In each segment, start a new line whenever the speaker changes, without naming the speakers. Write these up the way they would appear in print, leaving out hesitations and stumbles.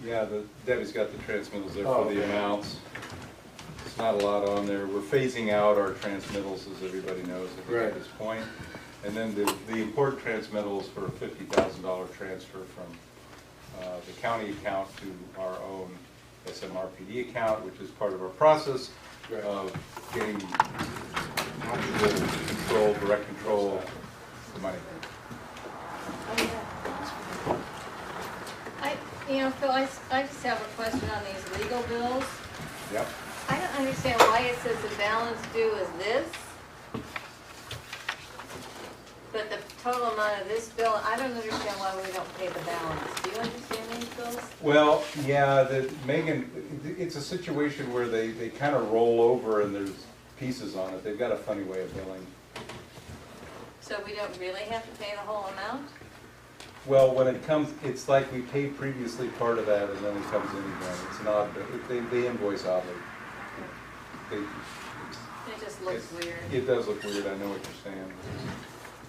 Yeah, Debbie's got the transmittals there
Oh,
for the
okay.
amounts. It's not a lot on there. We're phasing out our transmittals, as everybody knows, I think
Right.
at this point. And then the important transmittals for a $50,000 transfer from the county account to our own SMRPD account, which is part of our process
Right.
of getting control, direct control of the money.
Phil, I just have a question on these legal bills.
Yep.
I don't understand why it says the balance due is this, but the total amount of this bill, I don't understand why we don't pay the balance. Do you understand these bills?
Well, yeah, Megan, it's a situation where they kind of roll over and there's pieces on it. They've got a funny way of billing.
So we don't really have to pay the whole amount?
Well, when it comes, it's like we paid previously part of that and then it comes in again. It's an odd, they invoice oddly.
It just looks weird.
It does look weird, I know what you're saying.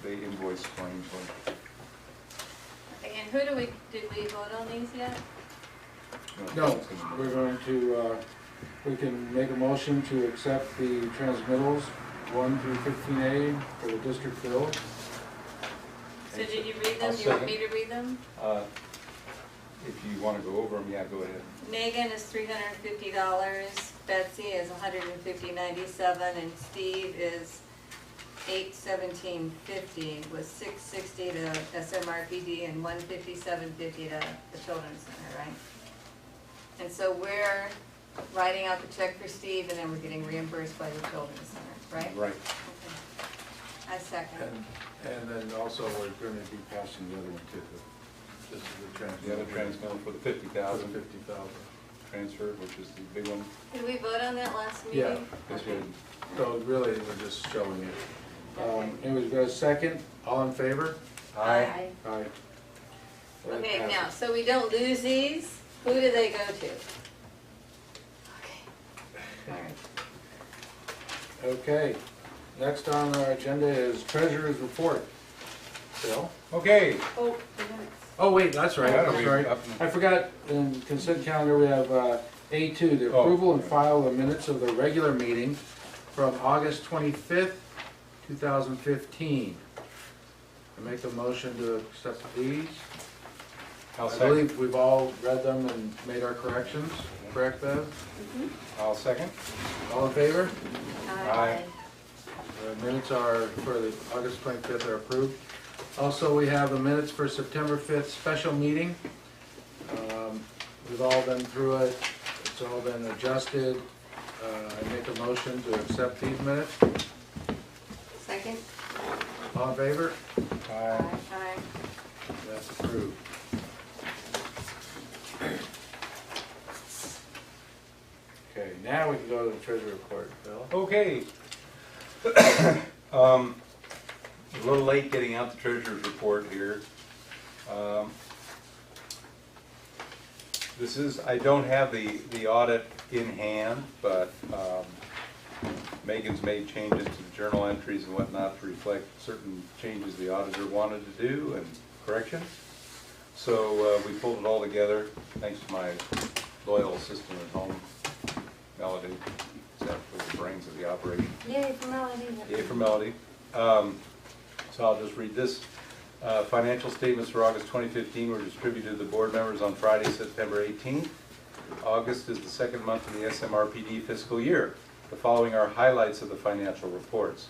They invoice strangely.
Okay, and did we vote on these yet?
No, we're going to, we can make a motion to accept the transmittals 1 through 15A for the district bill.
So did you read them? Do you want me to read them?
If you want to go over them, yeah, go ahead.
Megan is $350, Betsy is $150.97, and Steve is $817.50 with $660 to SMRPD and $157.50 to the Children's Center, right? And so we're writing out the check for Steve, and then we're getting reimbursed by the Children's Center, right?
Right.
Okay. I second.
And then also we're going to be passing the other one too. This is the transmittal.
The other transmittal for the
For the
50,000
50,000.
transfer, which is the big one.
Did we vote on that last meeting?
Yeah.
This
Okay.
one.
So really, we're just showing it.
Okay.
Anyways, got a second? All in favor?
Aye.
Aye. That
Okay, now,
passes.
so we don't lose these, who do they go to? Okay. All right.
Okay, next on our agenda is treasurer's report. Bill?
Okay.
Oh, the minutes.
Oh, wait, that's right,
Yeah,
I'm
we-
sorry.
up-
I forgot, in consent calendar, we have A2, the
Oh.
approval and file the minutes of the regular meeting from August 25th, 2015. I make a motion to accept these.
I'll
I
second.
believe we've all read them and made our corrections, correct, Bev?
I'll second.
All in favor?
Aye.
The minutes are, for the August 25th are approved. Also, we have the minutes for September 5th special meeting. We've all been through it, it's all been adjusted. I make a motion to accept these minutes.
Second?
All in favor?
Aye.
Aye.
That's approved. Okay, now we can go to the treasury report, Bill.
Okay. A little late getting out the treasurer's report here. This is, I don't have the audit in hand, but Megan's made changes to the journal entries and whatnot to reflect certain changes the auditor wanted to do and corrections. So we pulled it all together, thanks to my loyal assistant at home, Melody, except for the brains of the operation.
Yay for Melody.
Yay for Melody. So I'll just read this. Financial statements for August 2015 were distributed to the board members on Friday, September 18th. August is the second month in the SMRPD fiscal year. The following are highlights of the financial reports.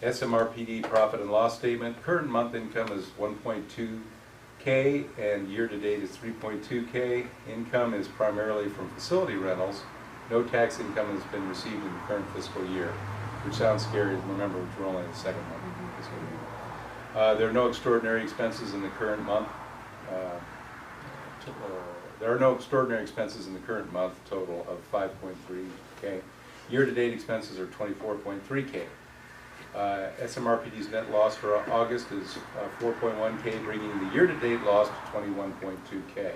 SMRPD profit and loss statement. Current month income is $1.2K and year-to-date is $3.2K. Income is primarily from facility rentals. No tax income has been received in the current fiscal year, which sounds scary. Remember, we're only in the second month of the fiscal year. There are no extraordinary expenses in the current month. There are no extraordinary expenses in the current month, total of $5.3K. Year-to-date expenses are $24.3K. SMRPD's net loss for August is $4.1K, bringing the year-to-date loss to $21.2K.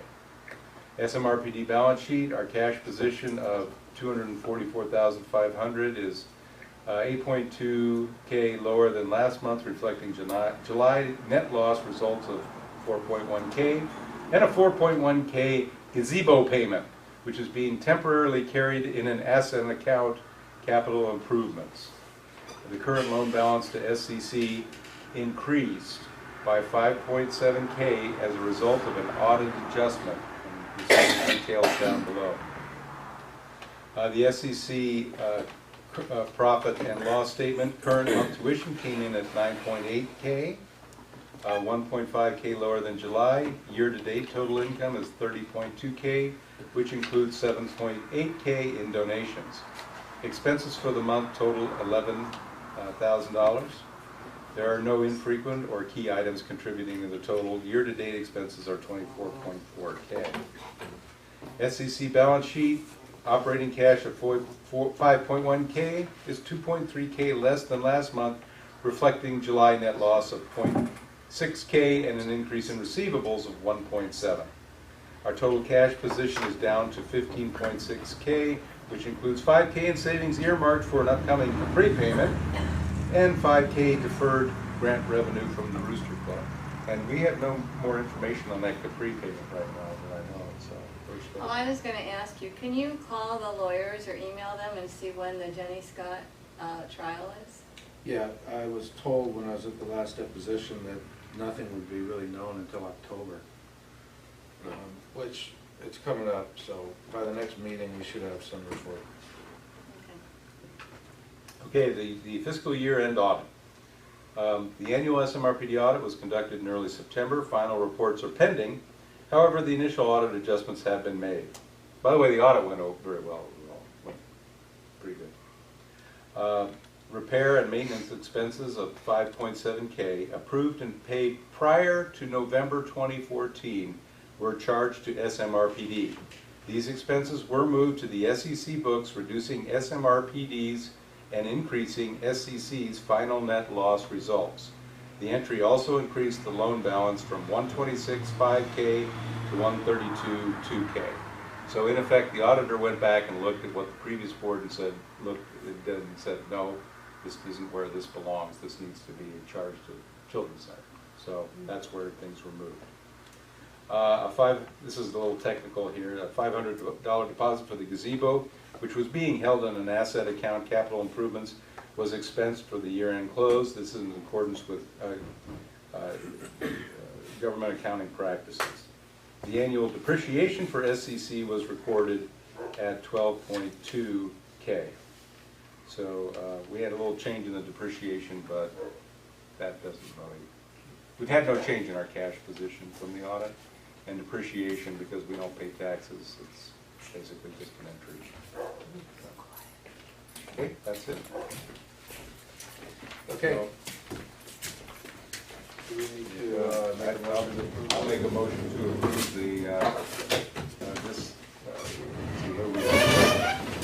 SMRPD balance sheet, our cash position of $244,500 is 8.2K lower than last month, reflecting July net loss results of 4.1K and a 4.1K gazebo payment, which is being temporarily carried in an asset account, capital improvements. The current loan balance to SCC increased by 5.7K as a result of an audit adjustment. And you see the details down below. The SCC profit and loss statement, current month tuition came in at 9.8K, 1.5K lower than July. Year-to-date total income is 30.2K, which includes 7.8K in donations. Expenses for the month total $11,000. There are no infrequent or key items contributing to the total. Year-to-date expenses are 24.4K. SCC balance sheet, operating cash of 5.1K is 2.3K less than last month, reflecting July net loss of 0.6K and an increase in receivables of 1.7. Our total cash position is down to 15.6K, which includes 5K in savings earmarked for an upcoming prepayment and 5K deferred grant revenue from the Rooster Club. And we have no more information on that prepayment right now than I know, so.
Well, I was gonna ask you, can you call the lawyers or email them and see when the Jenny Scott trial is?
Yeah, I was told when I was at the last deposition that nothing would be really known until October. Which, it's coming up, so by the next meeting, we should have some report.
Okay, the fiscal year-end audit. The annual SMRPD audit was conducted in early September. Final reports are pending. However, the initial audit adjustments have been made. By the way, the audit went over very well. Went pretty good. Repair and maintenance expenses of 5.7K approved and paid prior to November 2014 were charged to SMRPD. These expenses were moved to the SEC books, reducing SMRPD's and increasing SCC's final net loss results. The entry also increased the loan balance from 126.5K to 132.2K. So in effect, the auditor went back and looked at what the previous board and said, no, this isn't where this belongs. This needs to be charged to the Children's Center. So that's where things were moved. This is a little technical here, a $500 deposit for the gazebo, which was being held in an asset account, capital improvements, was expensed for the year-end close. This is in accordance with government accounting practices. The annual depreciation for SCC was recorded at 12.2K. So we had a little change in the depreciation, but that doesn't really, we've had no change in our cash position from the audit. And depreciation, because we don't pay taxes, it's basically just an entry. Okay, that's it.
Okay. Do we need to make a motion to approve?
I'll make a motion to approve the,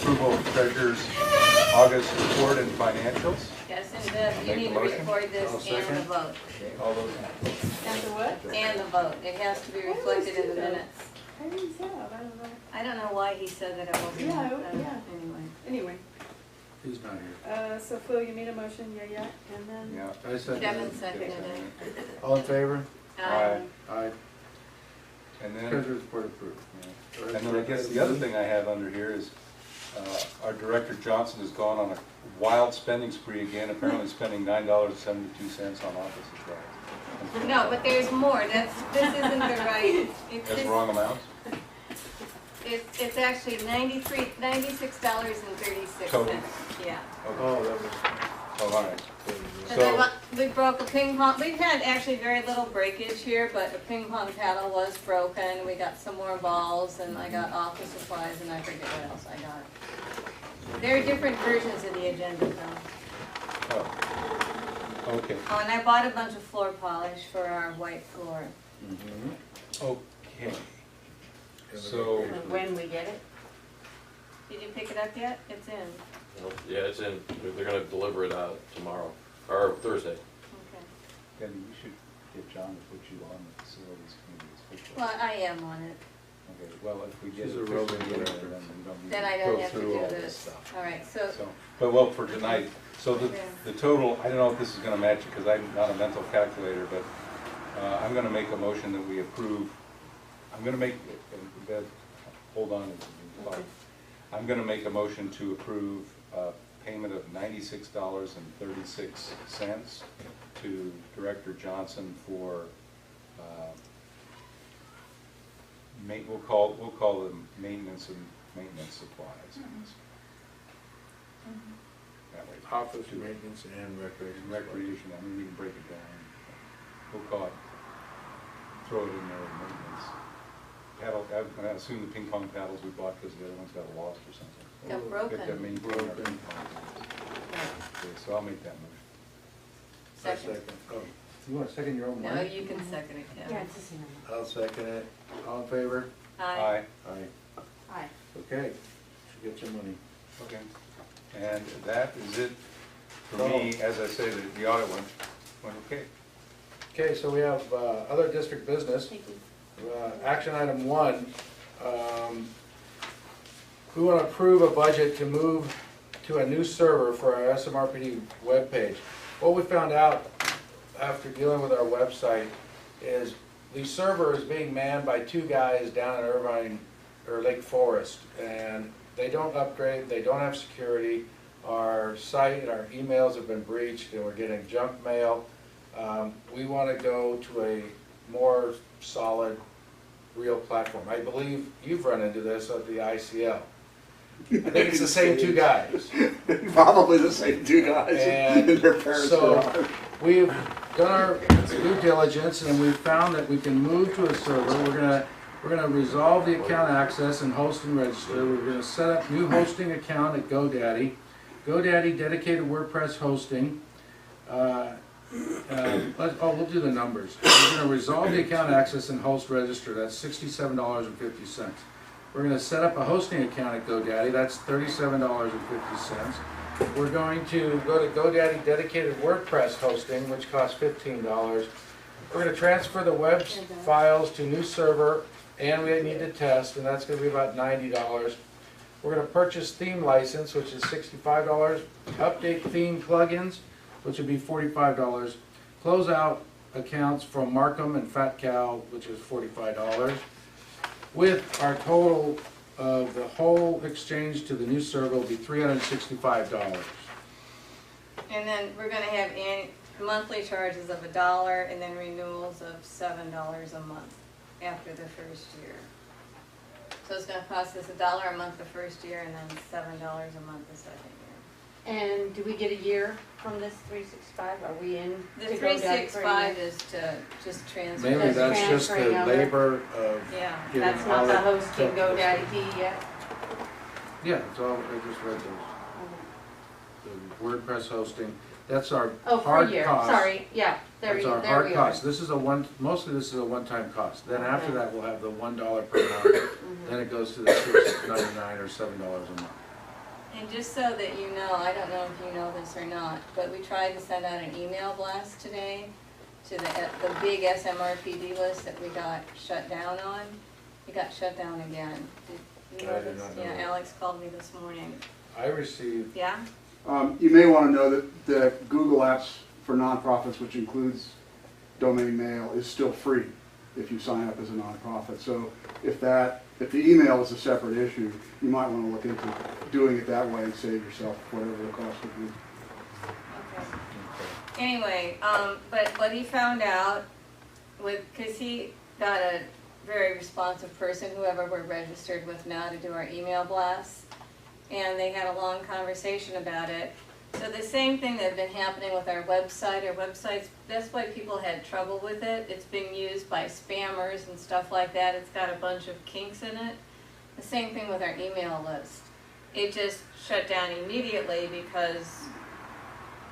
approval of treasurer's August report and financials.
Yes, and you need to record this and the vote.
All those.
And the what?
And the vote. It has to be reflected in the minutes.
I didn't say that, I don't know.
I don't know why he said that it wasn't.
Yeah.
Anyway.
Anyway,
He's not here.
so Phil, you made a motion, yeah, and then?
Yeah.
I second.
Kevin seconded it.
All in favor?
Aye.
Aye.
And then,
Treasurer's report approved.
and then I guess the other thing I have under here is our Director Johnson has gone on a wild spending spree again, apparently spending $9.72 on office supplies.
No, but there's more. This isn't the right.
That's the wrong amount?
It's actually $96.36.
Total?
Yeah.
Oh, that was.
Oh, all right.
And then we broke a ping pong, we've had actually very little breakage here, but the ping pong paddle was broken. We got some more balls, and I got office supplies, and I forget what else I got. There are different versions of the agenda, though.
Oh. Okay.
Oh, and I bought a bunch of floor polish for our white floor.
Okay. So,
When we get it? Did you pick it up yet? It's in.
Well, yeah, it's in. They're gonna deliver it out tomorrow, or Thursday.
Okay.
Debbie, you should get John to put you on the facilities committee.
Well, I am on it.
Okay, well, if we get
She's
it
a
officially
roving
in there,
director.
then we don't need
Then I
to
don't
go
have to
through
do
all this
this.
stuff.
All right, so,
So, but well, for tonight, so the total, I don't know if this is gonna match it, because I'm not a mental calculator, but I'm gonna make a motion that we approve, I'm gonna make, hold on.
Okay.
I'm gonna make a motion to approve payment of $96.36 to Director Johnson for, we'll call them maintenance supplies. That way.
Office maintenance and recreation.
Recreation, I mean, we can break it down. We'll call it, throw it in there, maintenance. Paddle, I assume the ping pong paddles we bought because the other ones got lost or something.
Got broken.
Get them maintained, our ping pong paddles. Okay, so I'll make that motion.
Second.
Oh, you want to second your own
No,
one?
you can second it,
Yeah,
Kevin.
it's the same number.
I'll second it. All in favor?
Aye.
Aye.
Aye.
Okay, should get your money.
Okay. And that is it for me. As I say, the audit went okay.
Okay, so we have other district business.
Thank you.
Action item 1, we want to approve a budget to move to a new server for our SMRPD webpage. What we found out after dealing with our website is the server is being manned by 2 guys down in Irvine or Lake Forest, and they don't upgrade, they don't have security. Our site and our emails have been breached, and we're getting junk mail. We want to go to a more solid, real platform. I believe you've run into this at the ICL. I think it's the same 2 guys.
Probably the same 2 guys
And
in their parents'
so
garage.
we've done our due diligence, and we've found that we can move to a server. We're gonna resolve the account access and host and register. We're gonna set up new hosting account at GoDaddy. GoDaddy dedicated WordPress hosting. We'll do the numbers. We're gonna resolve the account access and host register. That's $67.50. We're gonna set up a hosting account at GoDaddy. That's $37.50. We're going to go to GoDaddy dedicated WordPress hosting, which costs $15. We're gonna transfer the web files to new server, and we need to test, and that's gonna be about $90. We're gonna purchase theme license, which is $65. Update theme plugins, which would be $45. Close out accounts from Markham and Fat Cow, which is $45. With our total of the whole exchange to the new server will be $365.
And then we're gonna have monthly charges of $1 and then renewals of $7 a month after the first year. So it's gonna cost us $1 a month the first year and then $7 a month the second year.
And do we get a year from this 365? Are we in?
The
to GoDaddy for a
365
year?
is to just transfer.
Mainly
That's
that's just the
transferring over.
labor of
Yeah.
getting
That's
all
not the
that.
hosting GoDaddy fee yet?
Yeah, it's all, I just read those. The WordPress hosting, that's our
Oh, for a
hard
year,
cost.
sorry, yeah, there
That's
we
our
are.
hard cost. This is mostly this is a one-time cost. Then after
Okay.
that, we'll have the $1 per month.
Mhm.
Then it goes to the $6.99 or $7 a month.
And just so that you know, I don't know if you know this or not, but we tried to send out an email blast today to the big SMRPD list that we got shut down on. It got shut down again. Did you
I
know
did
this?
not know
Yeah,
that.
Alex called me this morning.
I received,
Yeah?
You may want to know that Google Apps for nonprofits, which includes domain mail, is still free if you sign up as a nonprofit. So if the email is a separate issue, you might want to look into doing it that way and save yourself whatever the cost would be.
Okay. Anyway, but what he found out because he got a very responsive person, whoever we're registered with now to do our email blasts, and they had a long conversation about it. So the same thing that had been happening with our websites, that's why people had trouble with it. It's being used by spammers and stuff like that. It's got a bunch of kinks in it. The same thing with our email list. It just shut down immediately because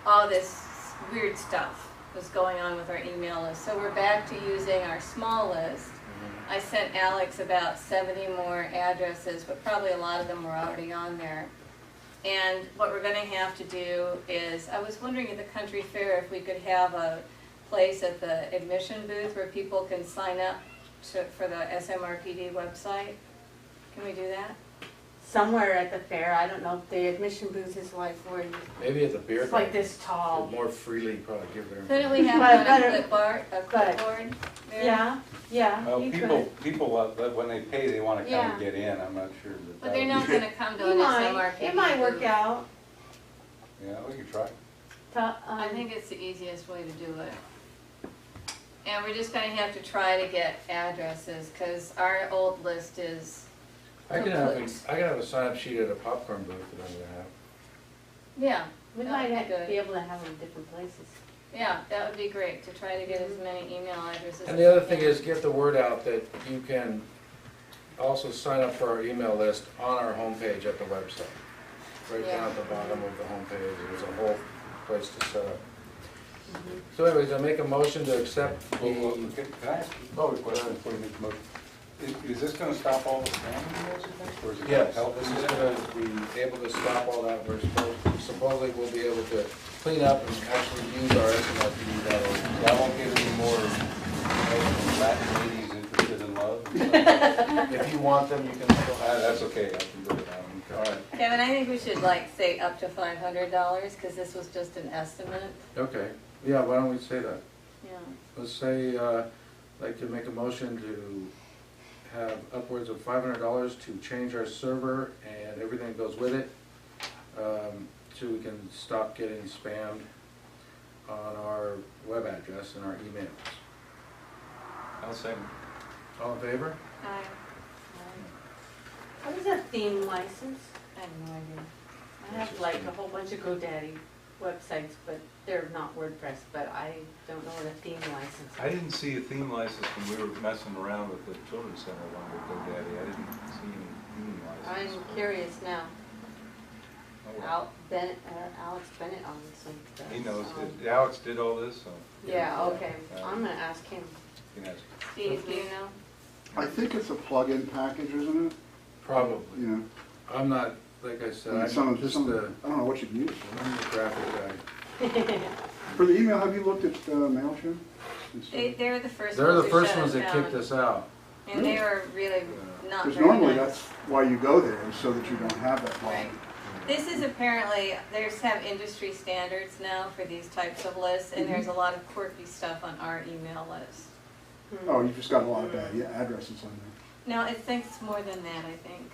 all this weird stuff was going on with our email list. So we're back to using our small list. I sent Alex about 70 more addresses, but probably a lot of them were already on there. And what we're gonna have to do is, I was wondering at the country fair if we could have a place at the admission booth where people can sign up for the SMRPD website. Can we do that?
somewhere at the fair. I don't know if the admission booth is like where you,
Maybe at the beer
it's like
garden,
this tall.
more freely probably give their.
Couldn't we have
But-
it on a
but-
clipboard there?
Yeah, yeah,
Well,
you
people,
could.
people, when they pay, they wanna come
Yeah.
and get in, I'm not sure that.
But they're not gonna come to
It
an
might,
SMRPD.
it might work
booth.
out.
Yeah, we could try.
I think it's the easiest way to do it. And we're just gonna have to try to get addresses, cause our old list is
I can have,
complete.
I can have a sign-up sheet at a popcorn booth that I'm gonna have.
Yeah,
We
That
might
would be good.
be able to have them in different places.
yeah, that would be great, to try to get as many email addresses.
And
as
the other
we
thing
can.
is get the word out that you can also sign up for our email list on our homepage at the website. Right down at the bottom of the homepage, there's a whole place to set up. So anyways, I make a motion to accept
Well,
the,
can I ask you a question before you make the motion? Is this gonna stop all the spam emails, you think, or is it gonna
yes,
help?
this is gonna be able to stop all that. We're supposedly we'll be able to clean up and actually use our SMRPD.org.
That won't get any more Latin ladies interested in love?
If you want them, you can still have
That's okay, I can do it now. All right.
Kevin, I think we should like say up to $500, cause this was just an estimate,
Okay, yeah, why don't we say that?
yeah.
Let's say, like to make a motion to have upwards of $500 to change our server and everything that goes with it, so we can stop getting spammed on our web address and our emails.
I'll say,
All in favor?
What is a theme license?
I have no idea.
I have like a whole bunch of GoDaddy websites, but they're not WordPress, but I don't know what a theme license is.
I didn't see a theme license when we were messing around with the children's center one with GoDaddy. I didn't see any theme license.
I'm curious now.
Oh, well.
Alex Bennett obviously does.
He knows, Alex did all this, so.
Yeah, okay, I'm gonna ask him.
you can ask.
Steve, do you know?
I think it's a plug-in package, isn't it?
Probably.
You know,
I'm not, like I said,
and
I'm
some,
just
some,
the,
I don't know what you'd use for
I'm the graphic guy.
For the email, have you looked at MailChimp? and stuff?
They're the first ones
They're the
who
first
shut
ones
us
that
down.
kicked us out.
And they were really not
Because
very
normally
nice.
that's why you go there, is so that you don't have that
Right.
problem.
This is apparently, there's have industry standards now for these types of lists, and there's a lot of quirky stuff on our email list.
Oh, you've just got a lot of bad addresses on there.
No, I think it's more than that, I think.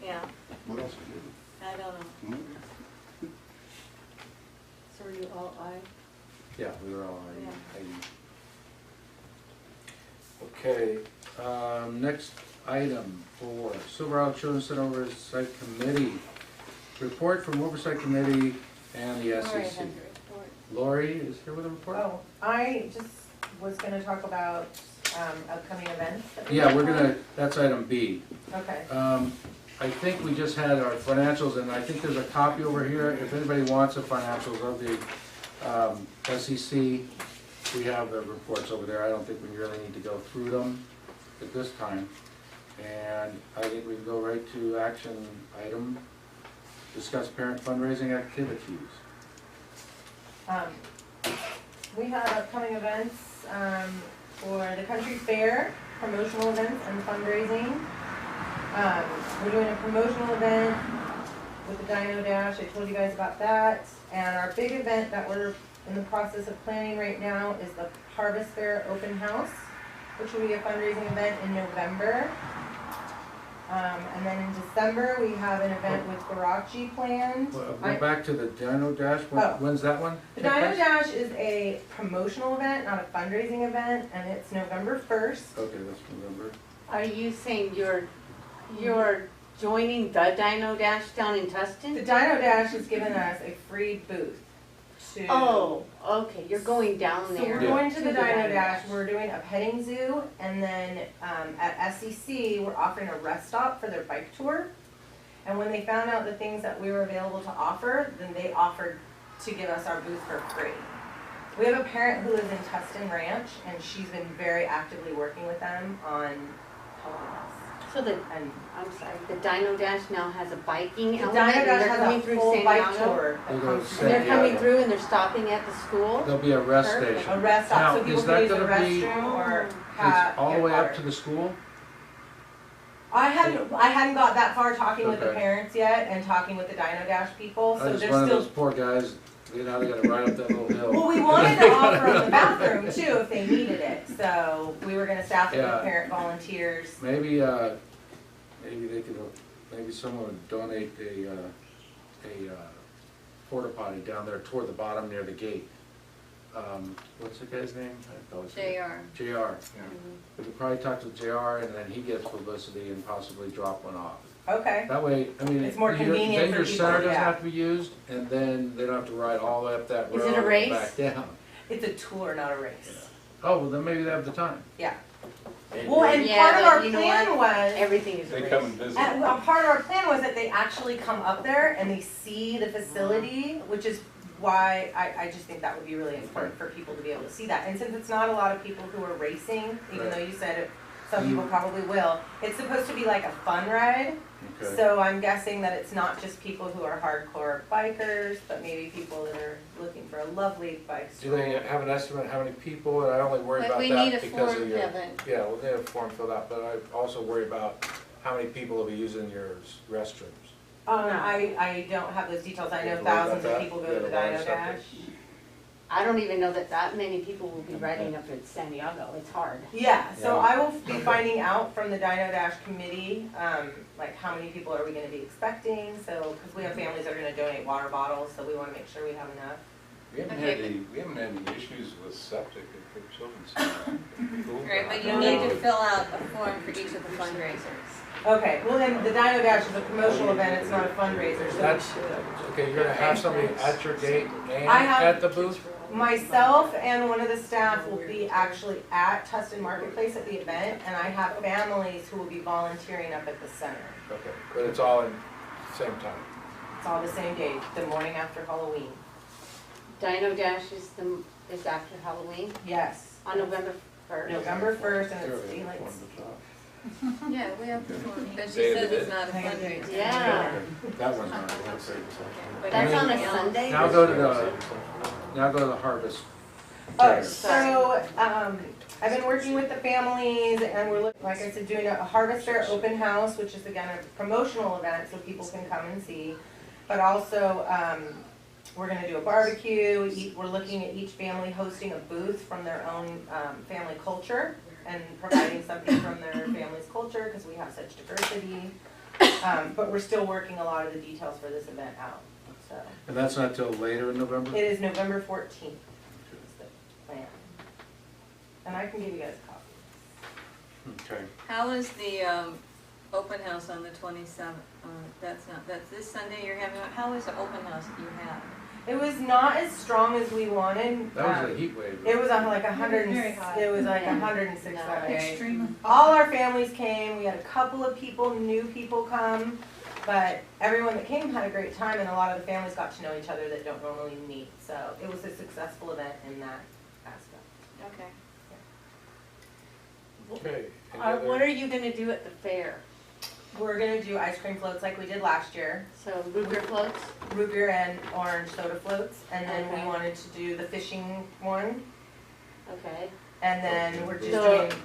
Yeah,
What else do
I don't know.
you do?
So are you all aye?
Yeah, we were all
Yeah.
Okay, next item for Silver Isle Children's Center Oversight Committee. Report from Oversight Committee and the
Lori
SEC.
has a report.
Lori is here with a report?
Oh, I just was gonna talk about, upcoming events that we
Yeah,
have
we're gonna,
on.
that's item B.
Okay,
I think we just had our financials, and I think there's a copy over here. If anybody wants the financials of the SEC, we have the reports over there. I don't think we really need to go through them at this time. And I think we can go right to action item, discuss parent fundraising activities.
we have upcoming events, for the country fair, promotional events and fundraising. We're doing a promotional event with the Dino Dash, I told you guys about that. And our big event that we're in the process of planning right now is the Harvest Fair Open House, which will be a fundraising event in November. And then in December, we have an event with Garachi planned.
Go
I-
back to the Dino Dash.
Oh.
When's that one?
The
take
Dino
place?
Dash is a promotional event, not a fundraising event, and it's November 1st.
Okay, that's November.
Are you saying you're joining the Dino Dash down in
The
Tustin?
Dino Dash has given us a free booth to.
Oh, okay, you're going down
So
there.
we're going to the Dino Dash, we're doing a petting zoo, and then, at SEC, we're offering a rest stop for their bike tour. And when they found out the things that we were available to offer, then they offered to give us our booth for free. We have a parent who lives in Tustin Ranch, and she's been very actively working with them on helping us.
So
And
I'm sorry, the Dino Dash now has a biking
the Dino
element, and
Dash
they're coming
has a
through
full bike
Santiago?
tour
They'll
that
go
comes
to
through.
They're coming
Santiago.
through and they're stopping at the school?
There'll be a rest
Perfect.
station.
A rest
Now,
stop, so
is
people
that
can use the
gonna be-
restroom or
It's
have.
all the
get
way up
water.
to the school?
I hadn't got that far talking with the
Okay.
parents yet and talking with the Dino Dash people,
I
so
was
they're
one of
still.
those poor guys, you know, they gotta ride up that little hill.
Well, we wanted to offer them the bathroom too if they needed it, so we were gonna staff it with
Yeah.
parent volunteers.
Maybe, maybe they could, maybe someone would donate a porta potty down there toward the bottom near the gate. What's the guy's name? I always forget.
JR.
JR. We could probably talk to JR and then he gets publicity and possibly drop one off.
Okay,
That way, I mean,
It's more
your-
convenient
then
for
your
people,
center doesn't
yeah.
have to be used, and then they don't have to ride all the way up that
Is
road
it a
and
race?
back down.
it's a tour, not a race.
Oh, well, then maybe they have the time.
Yeah. Well, and
Yeah,
part of
but
our
you know
plan was,
Everything is a
They
race.
come and visit.
and a part of our plan was that they actually come up there and they see the facility, which is why I just think that would be really important for people to be able to see that. And since it's not a lot of people who are racing, even
Right.
though you said it, some people probably will, it's supposed to be like a fun ride.
Okay.
So I'm guessing that it's not just people who are hardcore bikers, but maybe people that are looking for a lovely bike
Do they
stroll.
have an estimate how many people, and I only worry
But
about
we need
that
a
because
form
of your.
filled in.
Yeah, we'll need a form filled out, but I also worry about how many people will be using your restrooms.
I don't have those details. I know
You worry about
thousands of
that?
people go
You
to the
have a lot
Dino
of stuff
Dash.
I don't even know that many people will be riding up in San Diego, it's hard.
Yeah, so
Yeah.
I will be
Okay.
finding out from the Dino Dash committee, like how many people are we gonna be expecting? So, cause we have families that are gonna donate water bottles, so we wanna make sure we have enough.
We haven't had any issues with septic at the children's center.
Right, but you need to fill out a form for each of the fundraisers.
Okay, well then, the Dino Dash is a promotional event, it's not a fundraiser, so
That's, okay, you're gonna have somebody at your gate and
I have-
at the booth?
myself and one of the staff will be actually at Tustin Marketplace at the event, and I have families who will be volunteering up at the center.
Okay, but it's all in same time.
It's all the same day, the morning after Halloween.
Dino Dash is after Halloween,
Yes.
on November 1st.
November 1st, and it's daylight.
Yeah, we have the form, but she
Day of
says
the
it's
day.
not a fundraiser.
Yeah.
That one's not, okay.
But
That's on a
everything else-
Sunday?
Now go to the harvest.
Oh,
fair.
so, I've been working with the families, and we're, like I said, doing a Harvest Fair open house, which is again a promotional event, so people can come and see. But also, we're gonna do a barbecue, we're looking at each family hosting a booth from their own, family culture, and providing something from their family's culture, because we have such diversity. But we're still working a lot of the details for this event out, so.
And that's not till later in November?
It is November 14th, is the plan. And I can give you guys copies.
Okay.
How is the, open house on the 27th? That's this Sunday you're having, how is the open house that you have?
It was not as strong as we wanted.
That was a heat wave.
It was on like 100,
Very hot.
it was like
Yeah.
106
No.
that day.
Extremely.
All our families came, we had a couple of people, new people come, but everyone that came had a great time, and a lot of the families got to know each other that don't normally meet. So it was a successful event in that aspect.
Okay.
Okay. Any
What
other-
are you gonna do at the fair?
We're gonna do ice cream floats like we did last year,
So root beer floats?
root beer and orange soda floats, and then we
Okay.
wanted to do the fishing one,
Okay.
and then we're just
So-
doing,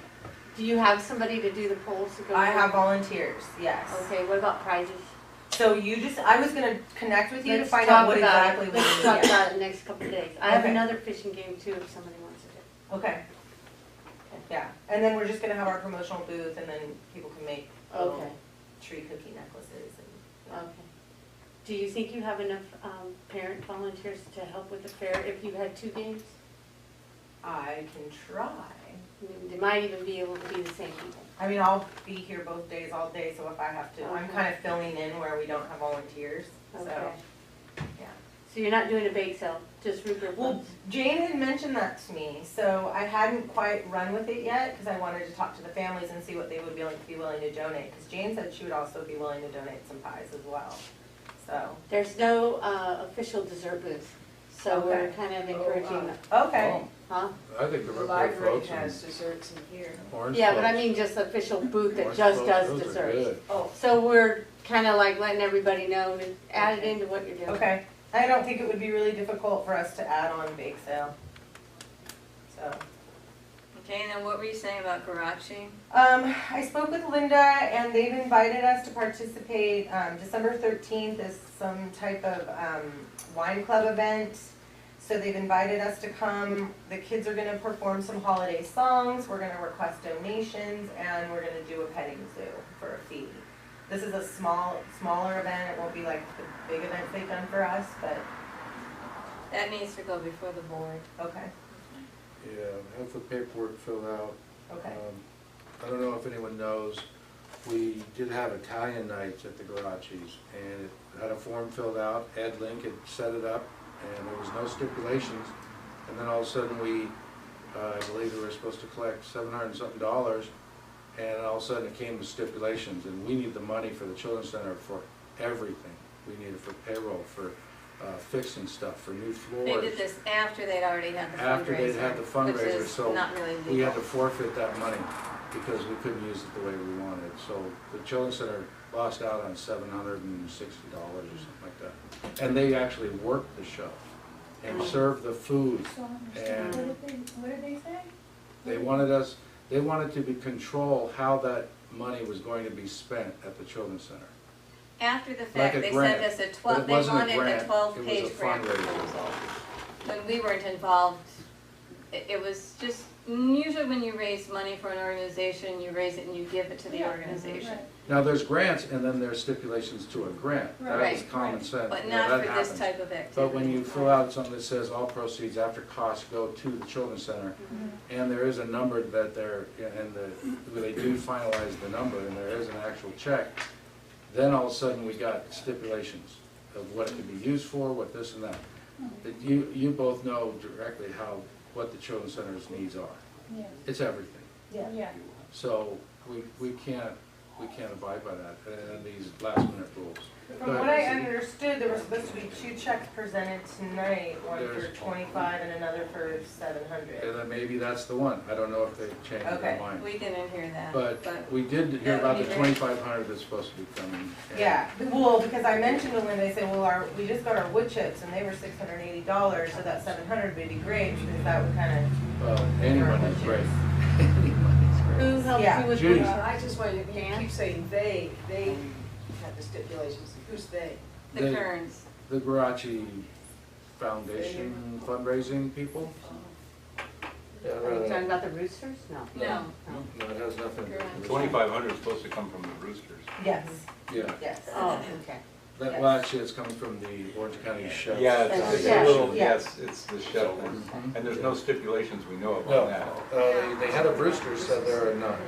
Do you have somebody to do the polls to go?
I
with?
have volunteers, yes.
Okay, what about prizes?
So I was gonna connect with you to
Let's
find
talk
out what
about
exactly
it.
we
Let's
need.
talk
Yeah.
about it next couple of days. I have
Okay.
another fishing game too, if somebody wants it.
Okay. Yeah, and then we're just gonna have our promotional booth, and then people can make little
Okay,
tree cookie necklaces and.
okay. Do you think you have enough, parent volunteers to help with the fair if you had 2 games?
I can try.
I mean, they might even be able to be the same people.
I mean, I'll be here both days, all day, so if I have to, I'm
Okay.
kind of filling in where we don't have volunteers, so,
Okay.
yeah.
So you're not doing a bake sale, just root beer
Well,
floats?
Jane had mentioned that to me, so I hadn't quite run with it yet, because I wanted to talk to the families and see what they would be willing to donate, because Jane said she would also be willing to donate some pies as well, so.
There's no, official dessert booth, so we're
Okay.
kind of encouraging,
Okay,
huh?
I think the
The
root beer
library
floats
has
and
desserts in here.
orange
Yeah, but I
floats.
mean just official booth that
Orange
just
floats,
does
those are
desserts.
good.
oh,
So we're kind of like letting everybody know to add it into what you're doing.
okay. I don't think it would be really difficult for us to add on bake sale. So,
Okay, and then what were you saying about Karachi?
I spoke with Linda and they've invited us to participate, December 13th is some type of, wine club event. So they've invited us to come. The kids are gonna perform some holiday songs, we're gonna request donations, and we're gonna do a petting zoo for a fee. This is a smaller event, it won't be like the big events they've done for us, but,
That needs to go before the board.
okay,
Yeah, have the paperwork filled out.
okay.
I don't know if anyone knows, we did have Italian nights at the Garachi's, and it had a form filled out, Ed Link had set it up, and there was no stipulations. And then all of a sudden, I believe we were supposed to collect $700 and something, and all of a sudden it came with stipulations, and we need the money for the Children's Center for everything. We need it for payroll, for fixing stuff, for new floors.
They did this after they'd already had the fundraiser.
After they'd had the fundraiser,
which is
so
not really
we had to
legal.
forfeit that money because we couldn't use it the way we wanted. So the Children's Center lost out on $760 or something like that. And they actually worked the show and served the food. And
What did they say?
they wanted to control how that money was going to be spent at the Children's Center.
After the
Like
fact,
a
they
grant,
sent us a
but
12,
it
they
wasn't a
wanted
grant,
a
it
12-page
was a
grant
fundraiser.
proposal. When we weren't involved, it was just, usually when you raise money for an organization, you raise it and you give it to the organization.
Now, there's grants and then there's stipulations to a grant. That is
Right.
common sense.
But
You know,
not
that
for this
happens.
type of activity.
But when you fill out something that says all proceeds after costs go to the Children's Center, and there is a number that they do finalize the number, and there is an actual check, then all of a sudden we got stipulations of what it could be used for, what this and that. That you both know directly what the Children's Center's needs are.
Yeah.
It's everything.
Yeah.
So we can't abide by that, and these last minute rules.
From what I understood, there were supposed to be 2 checks presented tonight, one for
There's-
25 and another for 700.
And then maybe that's the one. I don't know if they've changed their
Okay.
mind.
We didn't hear that.
But we did hear
That would
about the
be great.
2,500 that's supposed to be coming. and-
Yeah, well, because I mentioned to Linda, they said, well, we just got our wood chips and they were $680, so that 700 would be great, because that would kind of.
Well, anyone is great. Anyone is great.
Who helped
Yeah.
you with
Judy.
the?
I just wanted, you
Dan?
keep saying they had the stipulations. Who's they?
The
They-
Kearns.
The Garachi Foundation fundraising people? Yeah,
Are you talking about the Roosters? No.
No.
No, it has nothing to do with it.
2,500 is supposed to come from the Roosters.
Yes,
Yeah,
yes.
Oh, okay.
well, actually, it's coming from the Orange County Chefs.
Yeah,
That's
it's
a
a little,
yeah.
yes, it's the chef thing.
Mhm.
And there's no stipulations we know of
No,
on that.
the head of Roosters said there are none.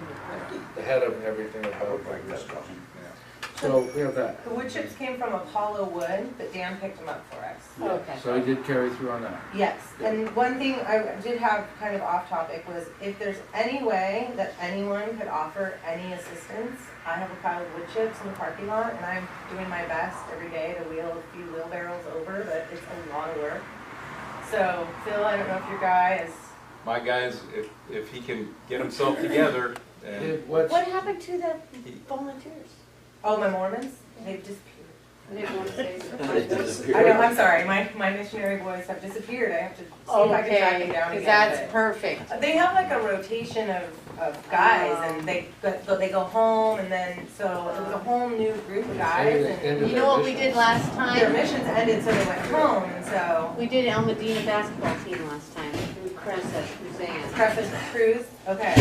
The head of everything
I would
about
like that
Roosters.
problem, yeah.
So we have that.
The wood chips came from Apollo Wood, but Dan picked them up for us.
Okay.
So he did carry through on that.
Yes, and one thing I did have kind of off topic was if there's any way that anyone could offer any assistance, I have a pile of wood chips in the parking lot and I'm doing my best every day to wheel a few wheelbarrows over, but it's a lot of work. So Phil, I don't know if your guy is,
My guys, if he can get himself together, and
What's,
What happened to the volunteers?
oh, my Mormons, they've disappeared.
I didn't want to say.
I know, I'm sorry, my missionary boys have disappeared, I have to see if I can track them down
Okay,
again.
that's
but-
perfect.
They have like a rotation of guys and they go home and then, so it was a whole new group of guys and
You know what we did last
their
time?
missions ended, so they went home and so.
We did El Medina basketball team last time, through Cressa, Suzanne.
Preface cruise, okay,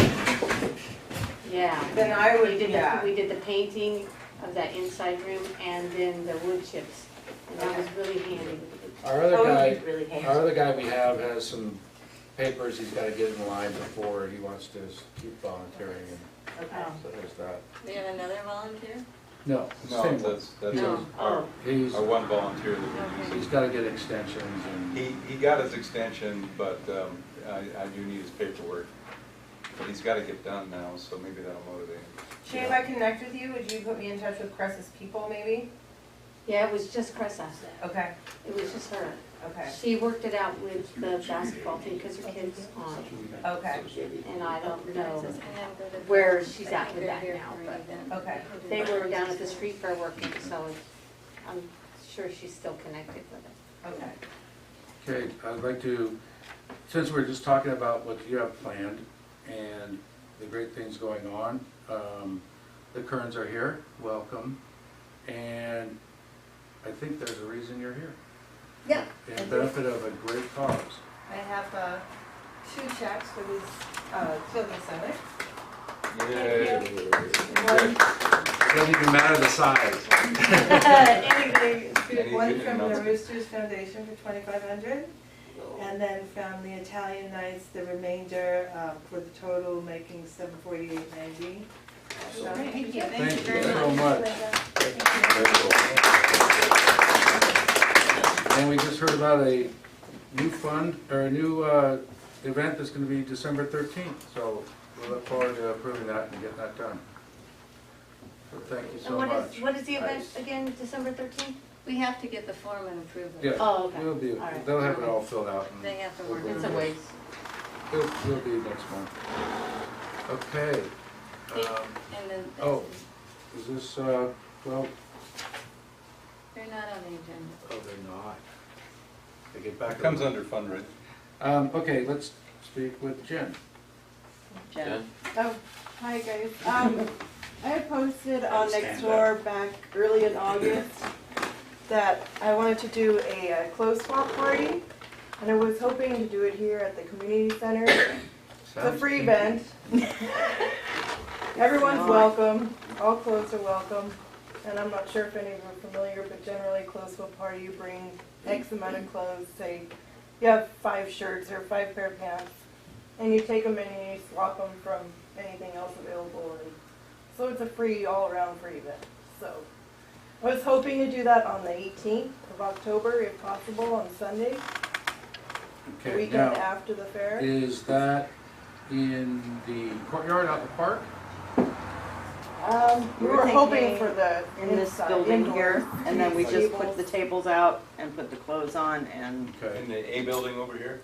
Yeah.
then I would,
We did,
yeah.
we did the painting of that inside room and then the wood chips. And that was really handy.
our other
Oh,
guy,
it was really handy.
our other guy we have has some papers he's gotta get in line before he wants to keep volunteering, and
Okay.
so there's that.
We have another volunteer?
No,
no,
same one.
that's
No.
our
He's,
one volunteer that we're
he's
using.
gotta get extensions and,
He got his extension, but I do need his paperwork. But he's gotta get done now, so maybe that'll motivate him.
Shay, if I connect with you, would you put me in touch with Cress's people maybe?
Yeah, it was just Cressa.
Okay,
It was just her.
okay,
She worked it out with the basketball team because her kid's on.
okay,
And I don't know
And then go to-
where she's at
I think
with that
they're here
now,
for
but
an event.
okay.
they were down at the street fair working, so I'm sure she's still connected with it.
Okay.
okay, I'd like to, since we're just talking about what you have planned, and the great things going on. The Kerns are here, welcome, and I think there's a reason you're here.
Yeah.
In benefit of a great cause.
I have 2 checks for this children's center. One,
It doesn't even matter the size.
anything, one from the Roosters Foundation for $2,500, and then from the Italian Knights, the remainder for the total making $748.90. So,
Thank you.
Thank you so much. And we just heard about a new fund, or a new event that's going to be December 13th, so we look forward to approving that and getting that done. So thank you so much.
What is the event again, December 13th?
We have to get the form and approve it.
Yeah,
Oh, okay.
we'll be,
All right.
they'll have it all filled out. and
They have to work
we'll
on
be-
It's a waste.
It'll be next month. Okay.
And then,
Oh, is this, well,
they're not on the agenda.
oh, they're not. They get back.
It comes under fundraising.
Okay, let's speak with Jen.
Jen?
Oh, hi guys. I had posted on Nextdoor back early in August that I wanted to do a clothes swap party, and I was hoping to do it here at the community center. It's a free event. Everyone's welcome. All clothes are welcome. And I'm not sure if any of you are familiar, but generally clothes swap party, you bring X amount of clothes, say you have 5 shirts or 5 pair of pants, and you take them and you swap them from anything else available. And so it's a free, all-around free event. So I was hoping to do that on the 18th of October, if possible, on Sunday, the
Okay,
weekend
now,
after the fair.
is that in the courtyard out in the park?
We
We're
were hoping
thinking
for the
in this
inside,
building
indoor
here, and then we just put
tables.
the tables out and put the clothes on and,
Okay.
In the A building over here?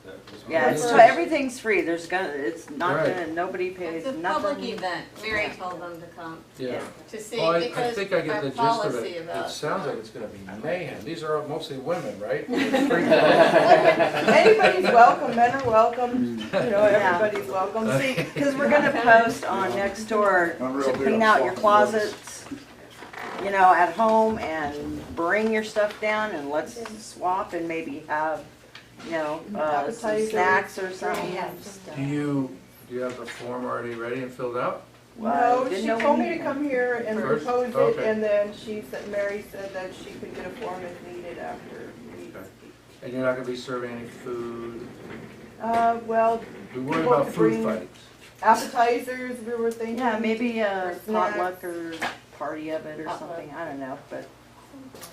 yeah,
This
it's,
is-
everything's free, there's gonna, it's not
Right.
gonna, nobody pays
It's a public
nothing.
event. Mary
Yeah.
told them to come
Yeah.
to see,
Well, I
because
think I get
our
the gist of
policy
it. It
about.
sounds like it's gonna be mayhem. These are mostly women, right? Free
Anybody's welcome, men are welcome, you know,
Yeah.
everybody's welcome.
See, cause we're gonna post on Nextdoor
I'm real
to
big
clean
on
out your
swapping
closets, you know, at home, and bring your stuff down and let's swap and maybe have, you know, some
Appetizers,
snacks or something.
Do you have the form already ready and filled out?
No,
Didn't
she
know
told
we
me to
needed
come here and
First?
propose it,
Okay.
and then she said, Mary said that she could get a form if needed after we.
Okay. And you're not gonna be serving any food?
Well,
We worry
People
about food
bring-
fights.
appetizers, we were thinking.
Yeah, maybe a
Or snacks.
potluck or party of it or something, I don't know, but,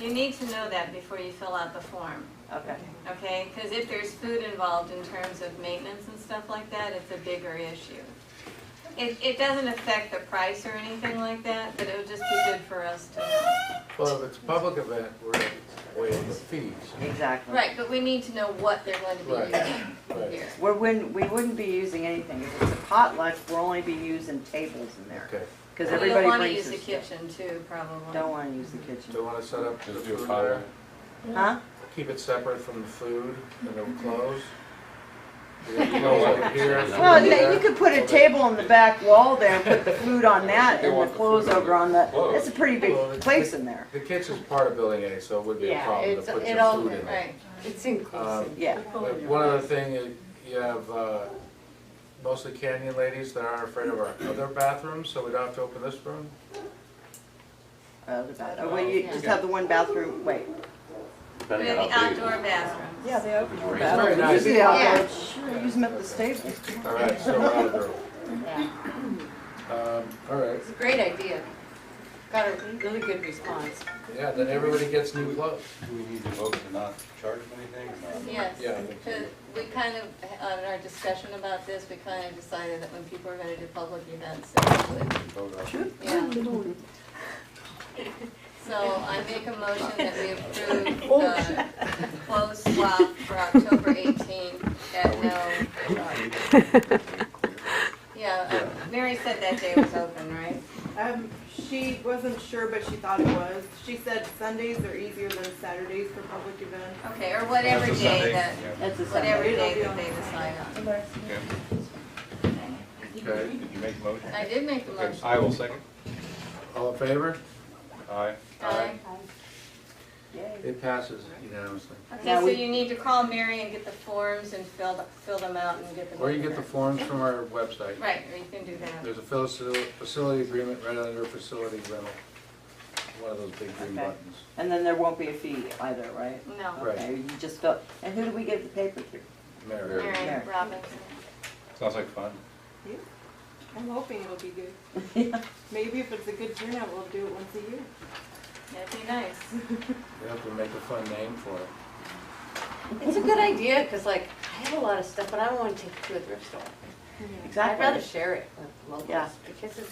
You need to know that before you fill out the form,
okay.
okay? Because if there's food involved in terms of maintenance and stuff like that, it's a bigger issue. It doesn't affect the price or anything like that, but it would just be good for us to know.
Well, if it's a public event, we're waiving the fees.
Exactly.
Right, but we need to know what they're going to be
Right.
using
Right.
here.
We wouldn't be using anything. If it's a potluck, we'll only be using tables in there.
Okay.
Because
We don't
everybody
want to
brings
use the
their stuff.
kitchen too, probably.
Don't want to use the kitchen.
Do you wanna set up the
Just do a
food
pile.
there?
Huh?
Keep it separate from the food and the clothes? You have clothes over here, food
Well,
there.
you could put a table on the back wall there and put the food on that and the clothes over on the, that's a pretty big
Well,
place in there.
The kitchen's part of building A, so it would be a
Yeah,
problem to
it's,
put
it
your
all,
food in there.
Right.
it's inclusive.
Yeah.
But one other thing, you have mostly Canyon ladies that aren't afraid of our other bathrooms, so we don't have to open this room?
Well, you just have the one bathroom, wait.
We
Depending
have
on
the
how big.
outdoor bathrooms.
Yeah, they opened
It's
the
very nice.
Use the outdoor,
Yeah.
sure, use them at the stable.
All right, so we're out of the room.
Yeah.
All right,
It's a great idea. Got a really good response.
yeah, then everybody gets new clothes.
Do we need to vote to not charge them anything or not?
Yes,
Yeah, I think so.
because we kind of, on our discussion about this, we kind of decided that when people are going to do public events, that we would,
Vote on it.
yeah. So I make a motion that we approve the clothes swap for October 18th at no. Yeah, Mary said that day was open, right?
She wasn't sure, but she thought it was. She said Sundays are easier than Saturdays for public events.
Okay, or whatever
That's a
day
Sunday,
that,
yeah.
That's a
whatever
Sunday.
day that they decide on.
Okay,
Did you make the motion?
I did make the
Okay,
motion.
I will second.
all in favor?
Aye.
Aye.
Yay.
It passes unanimously.
Okay,
Now
so
we-
you need to call Mary and get the forms and fill them out and get them.
Or you
over
get the
there.
forms from our website.
Right, or you can do that.
There's a facility agreement right under facility rental. One of those big green
Okay.
buttons.
And then there won't be a fee either, right?
No,
Right.
Okay, you just fill, and who do we give the paper to?
Mary.
Mary
Mary.
Robinson.
Sounds like fun.
I'm hoping it'll be good. Maybe if it's a good turnout, we'll do it once a year.
That'd be nice.
We have to make a fun name for it.
It's a good idea, because like, I have a lot of stuff, but I don't want to take it to a thrift store. I'd rather share it with
Yeah.
locals, because it's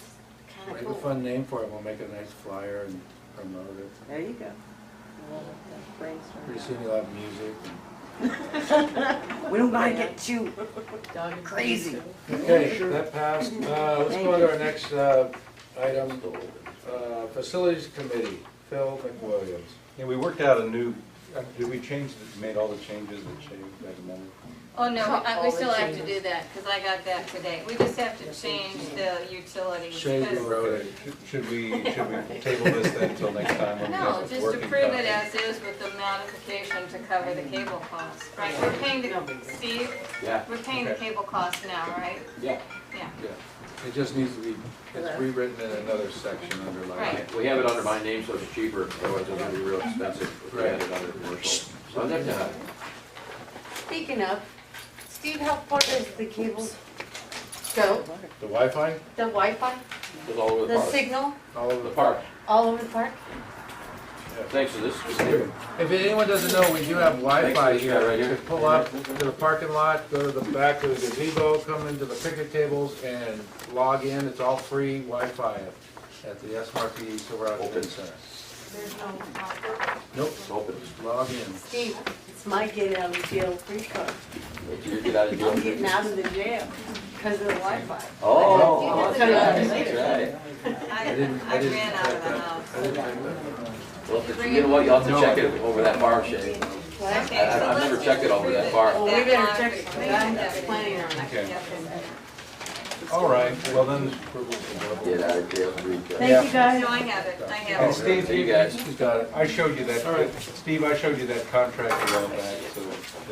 kind
Make
of
a
cool.
fun name for it, we'll make a nice flyer and promote it.
There you go. We'll brainstorm.
Pretty soon you'll have music.
We don't gotta get too
Dog and
crazy.
Okay, that passed. Let's go on to our next item. Facilities Committee, Phil McWilliams.
Yeah, we worked out a new, did we change, made all the changes that Shay recommended?
Oh, no,
Not all
we
the
still have to
changes.
do that, because I got that today. We just have to change the utilities.
Shay
because-
wrote it.
Should we table this then until next time when we
No,
have a
just
working
approve
copy?
it as is with the modification to cover the cable costs, right? We're paying the, Steve,
Yeah.
we're paying the
Okay.
cable costs now, right?
Yeah.
Yeah.
It just needs to be, it's rewritten in another section underlined.
Right.
We have it under my name, so it's cheaper, otherwise it's gonna be real expensive if we had it under commercial. So I'd like to,
Speaking of, Steve, how far does the cable go?
The Wi-Fi,
The Wi-Fi,
it's all over the
the
park.
signal,
all over
The
the
park.
all over the park?
Thanks to this.
If anyone doesn't know, we do have Wi-Fi
Thanks for this guy
here.
right
You
here.
can pull up to the parking lot, go to the back of the gazebo, come into the picnic tables and log in. It's all free Wi-Fi at the SMRPD Silverado
Open.
Event Center.
There's no
Nope,
It's open.
log in.
Steve, it's my get out of jail free card.
Did you get out of jail?
I'm getting out of the jail because of the Wi-Fi.
Oh,
I'll
that's
tell you
right,
that
that's right.
I
didn't
ran out
check
of the
that.
house.
I didn't check that.
Well, if you know what, you'll have to check it over that bar, Shay.
Okay,
I've
so
never
let's
checked it
just
over that
approve
far.
it.
Well, we
That
better check it,
modification.
I'm planning on it.
Okay.
Yeah.
All right, well then,
Get out of jail free card.
Thank you, guys.
No, I have it, I
and
have it.
Steve,
See you guys.
He's got it.
I showed you that, Steve, I showed you that contract a while back, so.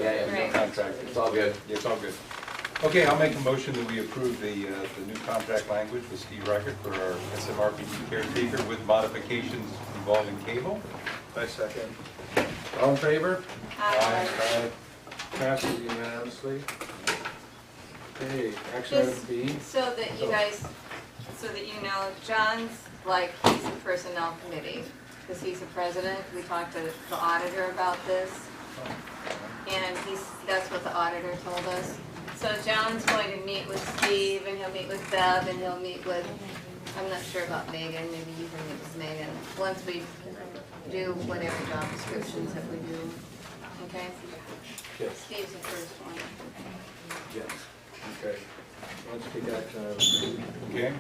Yeah,
yeah.
Contract.
It's all good.
It's all good. Okay, I'll make a motion that we approve the new contract language with Steve Reichert for our SMRPD caretaker with modifications involving cable.
I second. All in favor?
Aye.
Aye. Passes unanimously. Okay, action item
Just
B.
so that you guys, so that you know, John's like, he's a personnel committee, because he's the president. We talked to the auditor about this, and that's what the auditor told us. So John's going to meet with Steve, and he'll meet with Bev, and he'll meet with, I'm not sure about Megan, maybe you can meet with Megan, once we do whatever job descriptions that we do, okay?
Yes.
Steve's the first one.
Yes. Okay. Let's take action item B.
Okay.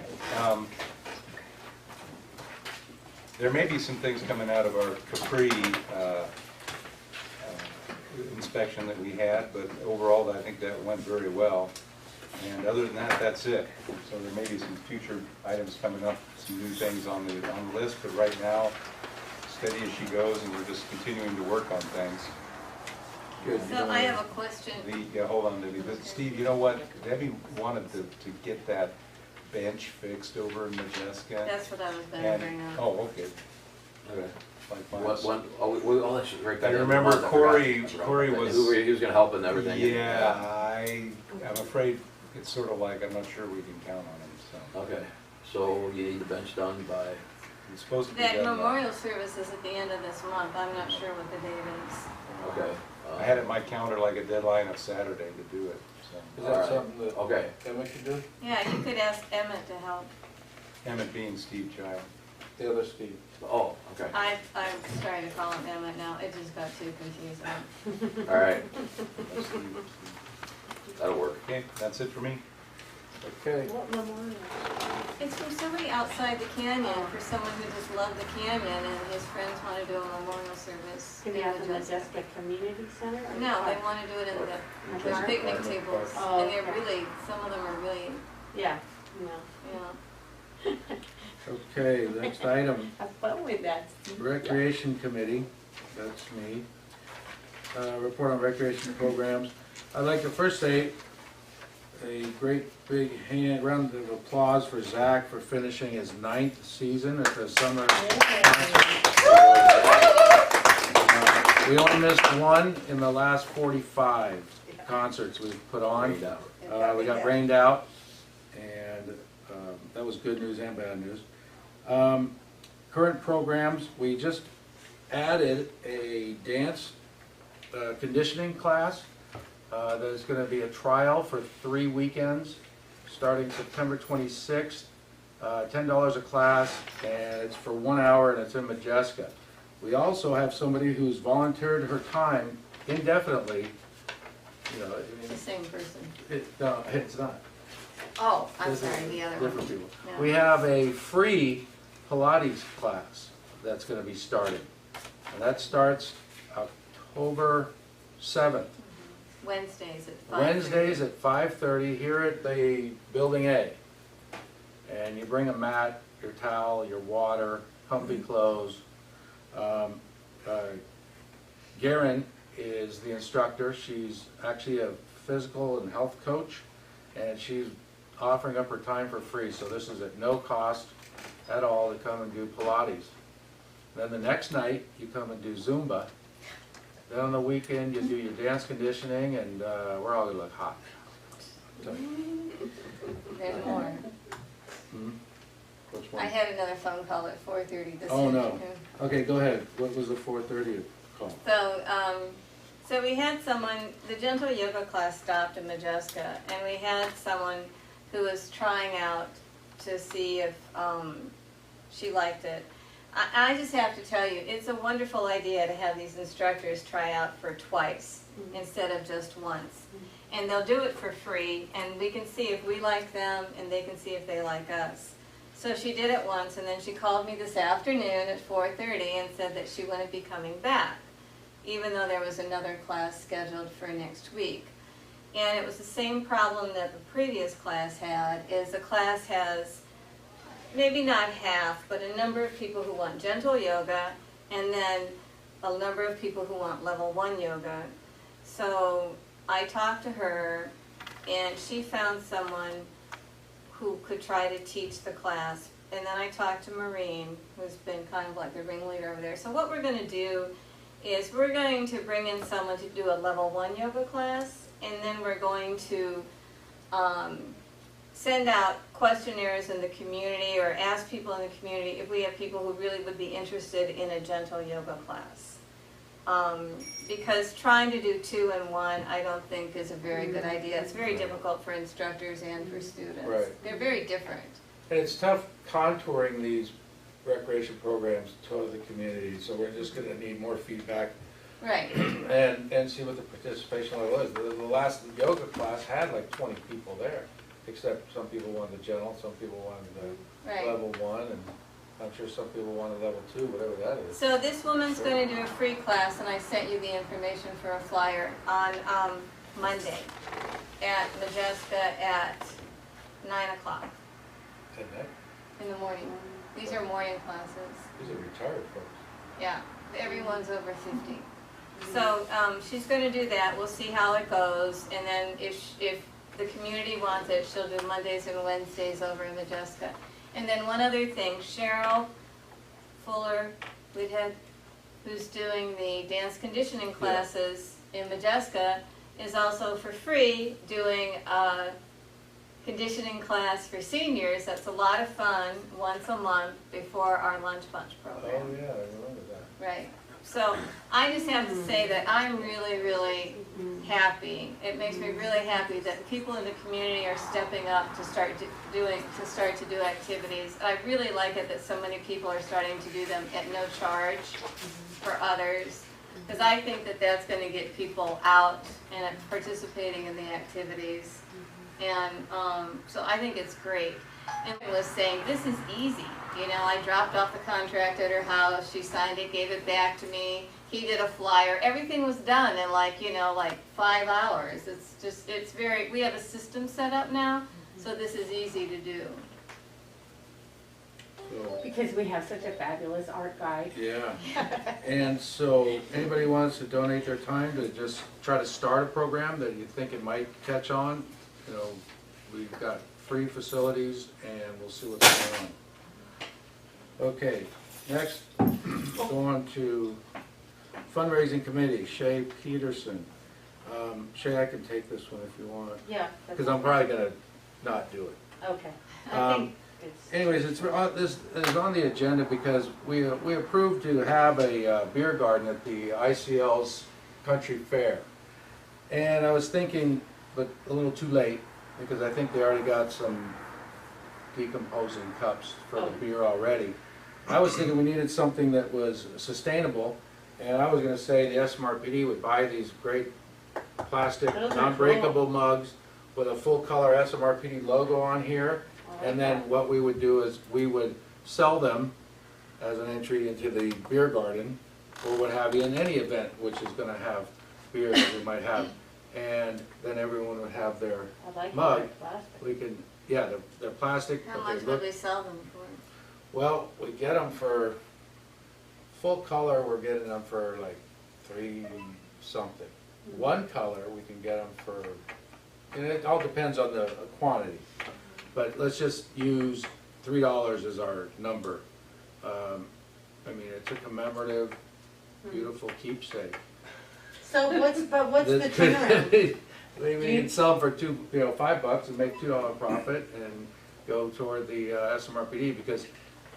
There may be some things coming out of our Capri inspection that we had, but overall, I think that went very well. And other than that, that's it. So there may be some future items coming up, some new things on the list, but right now, steady as she goes, and we're just continuing to work on things.
Good.
So I have a question.
Yeah, hold on, Debbie. But Steve, you know what? Debbie wanted to get that bench fixed over in Majeska.
That's what I was gonna
And,
bring up.
oh, okay.
Okay.
Like
What,
mine's-
oh, that's right.
I remember Corey was.
He was gonna help and everything.
Yeah, I'm afraid it's sort of like, I'm not sure we can count on him, so.
Okay, so you need the bench done by,
It's supposed to be
That
done by-
memorial service is at the end of this month. I'm not sure what the date is.
okay.
I had it in my calendar like a deadline of Saturday to do it, so.
Is
All
that
right.
something that
Okay,
Emma can do?
Yeah, you could ask Emmett to help.
Emmett being Steve Child.
The other Steve.
oh, okay,
I'm starting to call him Emmett now. It just got too confusing.
all right,
Steve, Steve.
that'll work.
Okay, that's it for me.
Okay.
What memorial?
It's from somebody outside the canyon, for someone who just loved the canyon and his friends want to do a memorial service.
Can you have the Majeska Community Center? or
No, they
park?
want to do it in the
Park.
picnic tables.
Oh,
And they're
okay.
really, some of them are really
Yeah, no.
Yeah.
Okay, next item,
Have fun with that.
Recreation Committee, that's me. Report on recreation programs. I'd like to first say a great big round of applause for Zach for finishing his 9th season at the summer concert. We only missed one in the last 45 concerts we've put on. We got rained out, and that was good news and bad news. Current programs, we just added a dance conditioning class. There's going to be a trial for 3 weekends, starting September 26th, $10 a class, and it's for 1 hour, and it's in Majeska. We also have somebody who's volunteered her time indefinitely. You know, I mean,
The same person.
no, it's not.
Oh, I'm
This is
sorry, the other
different
one.
people.
No.
We have a free Pilates class that's going to be starting, and that starts October 7th.
Wednesdays at 5:30.
Wednesdays at 5:30 here at the Building A. And you bring a mat, your towel, your water, comfy clothes. Garen is the instructor. She's actually a physical and health coach, and she's offering up her time for free. So this is at no cost at all to come and do Pilates. Then the next night, you come and do Zumba. Then on the weekend, you do your dance conditioning, and we're all gonna look hot.
There's more.
Hmm? Which
I
one?
had another phone call at 4:30 this
Oh, no.
afternoon.
Okay, go ahead. What was the 4:30 call?
So we had someone, the gentle yoga class stopped in Majeska, and we had someone who was trying out to see if she liked it. I just have to tell you, it's a wonderful idea to have these instructors try out for twice instead of just once. And they'll do it for free, and we can see if we like them, and they can see if they like us. So she did it once, and then she called me this afternoon at 4:30 and said that she wouldn't be coming back, even though there was another class scheduled for next week. And it was the same problem that the previous class had, is the class has maybe not half, but a number of people who want gentle yoga, and then a number of people who want level 1 yoga. So I talked to her, and she found someone who could try to teach the class. And then I talked to Maureen, who's been kind of like the ringleader over there. So what we're going to do is we're going to bring in someone to do a level 1 yoga class, and then we're going to send out questionnaires in the community, or ask people in the community if we have people who really would be interested in a gentle yoga class. Because trying to do 2 in 1, I don't think is a very good idea. It's very difficult for instructors and for students.
Right.
They're very different.
And it's tough contouring these recreation programs to the community, so we're just gonna need more feedback
Right.
and see what the participation level is. The last yoga class had like 20 people there, except some people wanted the gentle, some people wanted the
Right.
level 1, and I'm sure some people wanted level 2, whatever that is.
So this woman's going to do a free class, and I sent you the information for a flyer on Monday at Majeska at 9 o'clock
And that,
in the morning. These are morning classes.
these are retired folks.
Yeah, everyone's over 50. So she's going to do that. We'll see how it goes, and then if the community wants it, she'll do Mondays and Wednesdays over in Majeska. And then one other thing, Cheryl Fuller Whithead, who's doing the dance conditioning classes in Majeska, is also for free doing a conditioning class for seniors. That's a lot of fun, once a month before our lunch bunch program.
Oh, yeah, I remember that.
Right. So I just have to say that I'm really, really happy. It makes me really happy that people in the community are stepping up to start to do activities. I really like it that so many people are starting to do them at no charge for others, because I think that that's going to get people out and participating in the activities. And so I think it's great. And I was saying, this is easy. You know, I dropped off the contract at her house, she signed it, gave it back to me, he did a flyer, everything was done in like 5 hours. It's very, we have a system set up now So this is easy to do.
So,
Because we have such a fabulous art guide.
yeah. And so, anybody wants to donate their time to just try to start a program that you think it might catch on, you know, we've got free facilities and we'll see what's going on. Okay, next, go on to fundraising committee, Shay Peterson. Shay, I can take this one if you want,
Yeah.
because I'm probably gonna not do it.
Okay. I think it's,
Anyways, this is on the agenda because we approved to have a beer garden at the ICL's Country Fair. And I was thinking, but a little too late, because I think they already got some decomposing cups for the beer already. I was thinking we needed something that was sustainable, and I was gonna say the SMRPD would buy these great plastic,
Those are
non-breakable mugs with a full-color SMRPD logo on here. And then what we would do is we would sell them as an entry into the beer garden or what have you in any event which is gonna have beer that we might have. And then everyone would have their
I like
mug.
art plastic.
We can, yeah, they're plastic,
How
but
much
they
would
look,
they sell them for?
well, we get them for, full color, we're getting them for like $3 something. One color, we can get them for, and it all depends on the quantity. But let's just use $3 as our number. I mean, it's a commemorative, beautiful keepsake.
So what's the
That
turnaround?
could- We can sell them for $5 and make $2 profit and go toward the SMRPD because,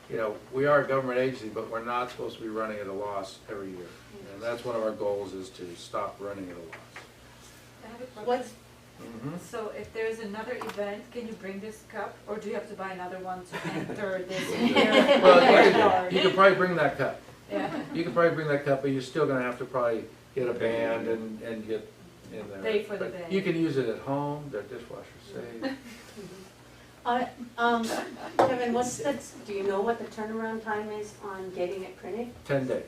you know, we are a government agency, but we're not supposed to be running at a loss every year. And that's one of our goals is to stop running at a loss.
I have a question.
What's,
So if there's another event, can you bring this cup, or do you have to buy another one to enter this?
Well, you could probably bring that cup.
Yeah.
You could probably bring that cup, but you're still gonna have to probably get a band and get in there.
Pay for the
But
band.
you can use it at home, they're dishwasher safe.
Kevin, do you know what the turnaround time is on getting it printed?
10 days.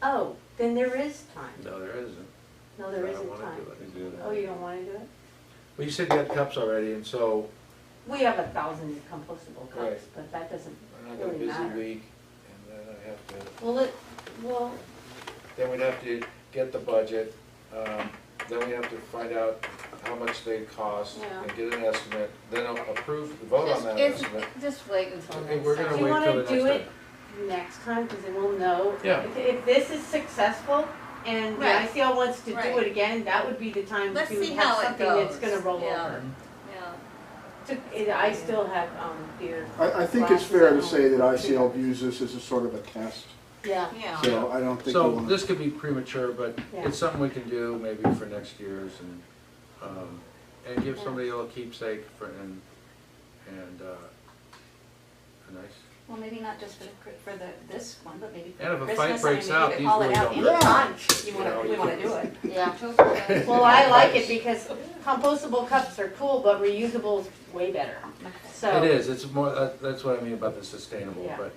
Oh, then there is time.
No, there isn't.
No, there
I don't
isn't
wanna
time.
do it.
Oh, you don't wanna do it?
Well, you said you had cups already, and so,
We have 1,000 compostable
Right.
cups, but that doesn't
I got a
really
busy
matter.
week, and then I have to,
Well,
then we'd have to get the budget, then we have to find out how much they cost,
Yeah.
and get an estimate, then approve, vote on that estimate.
Just wait until
Okay,
next
we're
time.
gonna
do you
wait till
wanna
the
do
next
it next time, cause then we'll know?
Yeah.
If this is successful, and the
Right.
ICL wants to do
Right.
it again, that would be the time
Let's
to
see
have
how it
something that's
goes.
gonna roll
Yeah.
over.
Yeah.
I still have, beer.
I think it's
glasses
fair
at
to
home.
say that ICL views this as a sort of a test,
Yeah,
Yeah.
so I don't think we
So
want
this could be premature, but
Yeah.
it's something we can do maybe for next year's and give somebody a little keepsake for, and a nice.
Well, maybe not just for this one, but maybe
And if
for
a fight
Christmas,
breaks
I mean,
out,
maybe
these
to call it
really
out
don't
anytime
hurt.
we wanna do it.
yeah. Well, I like it because compostable cups are cool, but reusable is way better. So.
It is, it's more, that's what I mean about the sustainable,
Yeah.
but,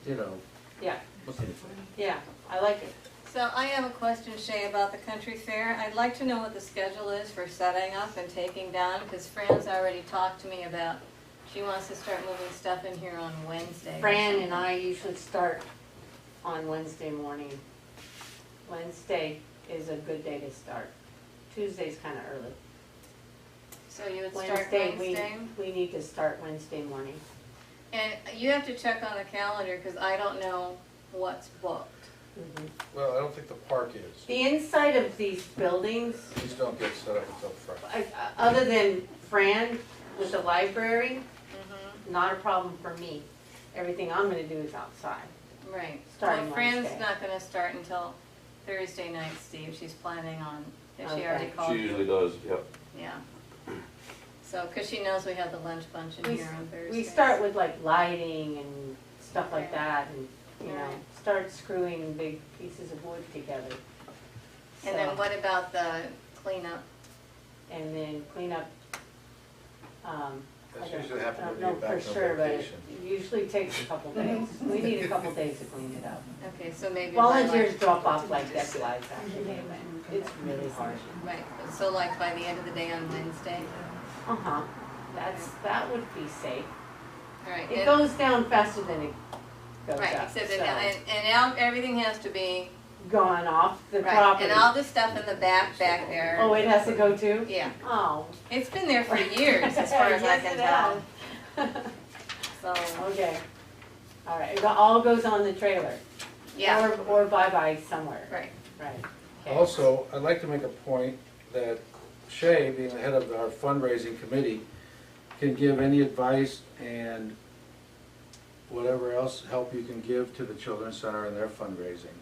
you know.
Yeah.
what can you say?
Yeah, I like it.
So I have a question, Shay, about the country fair. I'd like to know what the schedule is for setting up and taking down, because Fran's already talked to me about, she wants to start moving stuff in here on Wednesday. or
Fran
something.
and I usually start on Wednesday morning. Wednesday is a good day to start. Tuesday's kinda early.
So you would start
Wednesday,
Wednesday?
we need to start Wednesday morning.
And you have to check on the calendar, because I don't know what's booked.
Well, I don't think the park is.
The inside of these buildings,
These don't get set up until Friday.
other than Fran with the library,
Mm-hmm.
not a problem for me. Everything I'm gonna do is outside.
Right.
Starting
Well, Fran's
Wednesday.
not gonna start until Thursday night, Steve. She's planning on, if she
Okay.
already called
She
you.
usually does, yep.
Yeah. So, because she knows we have the lunch bunch in
We-
here on Thursday.
We start with like lighting and stuff like that and, you know,
Right.
start screwing big pieces of wood together.
And then
So-
what about the cleanup?
And then clean up,
That's
I
usually happen when
don't
you
know
get
for
back from
sure, but it
vacation.
usually takes a couple days. We need a couple days to clean it up.
Okay, so maybe. by
Volunteers
like-
drop off like dead flies after the event. It's really hard.
Right, so like by the end of the day on Wednesday?
Uh-huh. that would be safe.
All right.
It goes down faster than it goes
Right,
up,
except
so
that now everything has to be,
gone off the
right,
property.
and all the stuff in the back there.
Oh, it has to go too?
Yeah,
Oh.
it's been there for years, as far as I can tell. So,
Okay. All right, it all goes on the trailer?
yeah,
Or bye-bye somewhere?
right.
Right. Okay.
Also, I'd like to make a point that Shay, being the head of our fundraising committee, can give any advice and whatever else help you can give to the Children's Center in their fundraising.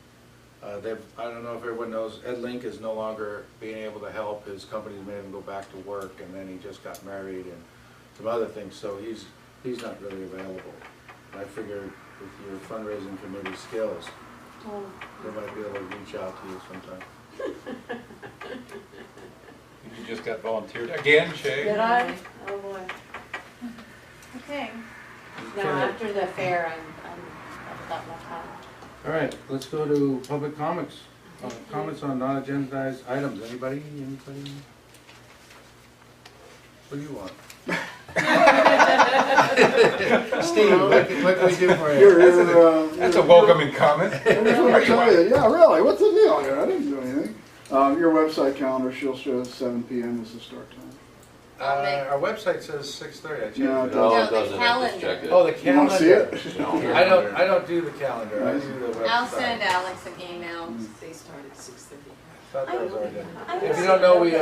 I don't know if everyone knows, Ed Link is no longer being able to help. His company made him go back to work, and then he just got married and some other things, so he's not really available. And I figured with your fundraising committee skills,
Oh.
they might be able to reach out to you sometime.
You just got volunteered again, Shay?
Did I? Oh, boy.
Okay.
No, after the fair, I've got more time.
All right, let's go to public comments. Comments on non-agendized items. Anybody? What do you want? Steve, what can we do for you?
That's a welcoming comment.
Yeah, really, what's the deal here? I didn't do anything. Your website calendar still shows 7 p.m. is the start time.
Our website says 6:30. I changed
No,
it.
it
No,
No,
it
the
doesn't, I
calendar.
just checked it.
Oh, the
You want to see
calendar.
it?
No.
I don't do the calendar. I do the website.
I'll send Alex an email.
They start at 6:30.
Thought that was already done. If you don't know, we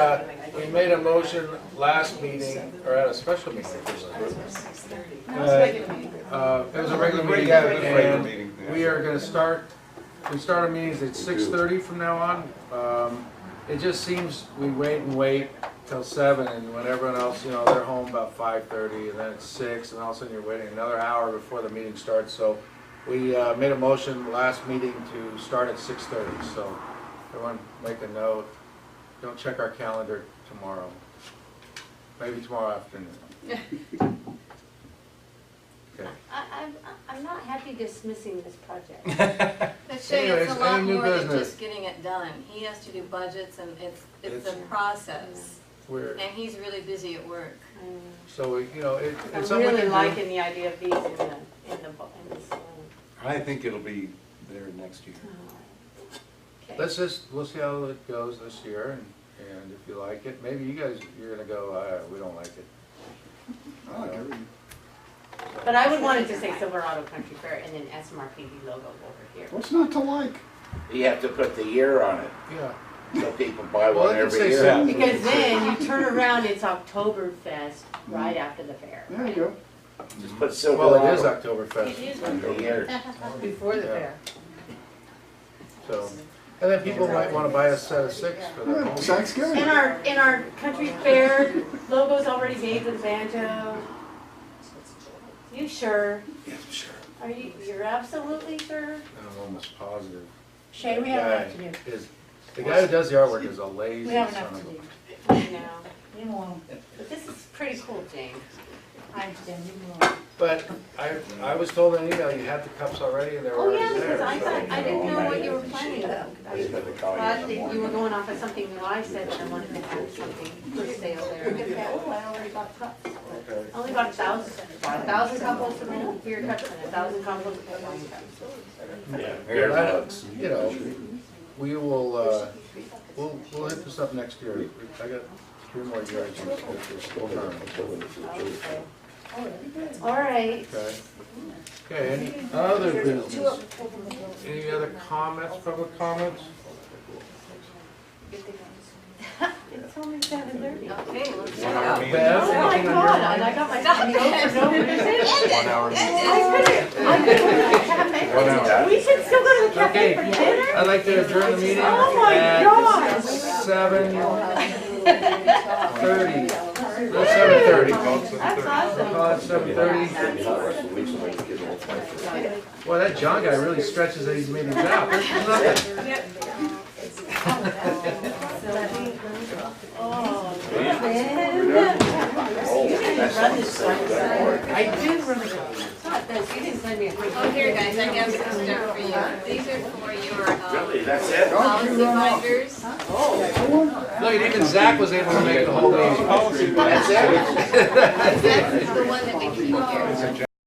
made a motion last meeting, or at a special meeting. It was a regular meeting,
Yeah, it was a regular
and
meeting, yeah.
we are gonna start, we start our meetings at 6:30 from now on. It just seems we wait till 7, and when everyone else, they're home about 5:30, and then it's 6, and all of a sudden you're waiting another hour before the meeting starts. So we made a motion last meeting to start at 6:30, so everyone make a note. Don't check our calendar tomorrow. Maybe tomorrow afternoon. Okay.
I'm not happy dismissing this project.
But Shay,
Anyways,
it's a lot
any new
more than
business?
just getting it done. He has to do budgets, and it's a
It's-
process.
We're,
And he's really busy at work.
so, it's
I'm
something we
really
can do.
liking the idea of these in the salon.
I think it'll be there next year.
Okay.
We'll see how it goes this year, and if you like it, maybe you're gonna go, we don't like it.
I like everything.
But I would want it to say Silverado Country Fair and then SMRPD logo over here.
What's not to like?
You have to put the year on it,
Yeah.
so people buy
Well,
one
it can
every
say
year.
seven.
Because then you turn around, it's Oktoberfest right after the fair.
There you go.
Just put
Well, it is
Silverado
Oktoberfest,
on the year.
Before the
Yeah.
fair.
so, and then people might wanna buy a set of 6 for their
Yeah,
home.
Thanksgiving.
And our country fair logo's already made with banjo. You sure?
Yeah, sure.
You're absolutely sure?
I'm almost positive.
Shay, we have enough to do.
The guy who does the artwork is a lazy
We have
son
enough
of
to
a...
do.
I know.
Leave him alone.
But this is pretty cool, James.
I understand, leave him alone.
But I was told in an email you had the cups already and they were
Oh,
already
yeah,
there.
because I
so-
thought, I didn't know what you were planning.
They put the color
Thought
in the
that you were going off of something that I said, that I wanted to have something for sale there.
Oh, I already got cups.
Okay.
I only got 1,000 couples for beer cups and 1,000 couples for wine cups.
We will, we'll hit this up next year. I got 3 more years to get this full term.
All right.
Okay. Okay, any other business? Any other comments, public comments?
It's only 7:30.
Okay, let's go.
1 hour meeting.
Bev,
Oh my
anything on your
God,
mind?
and I got my notes for no reason.
1 hour meeting.
I could go to the cafe.
1 hour.
We should still go to the cafe
Okay,
for dinner?
I'd like to adjourn the meeting
Oh my
at
God.
7:30. No, 7:30.
That's awesome.
Call it 7:30. Boy, that John guy really stretches these meetings out. This is nothing.
Oh,
We're done?
man. You didn't run this one. I do run it. It's not Because you didn't send me a quick.
Oh, here, guys, I have some stuff for you. These are for your,
Really, that's it?
policy binders.
Look, even Zach was able to make the whole meeting.
That's it?
That's the one that we keep here.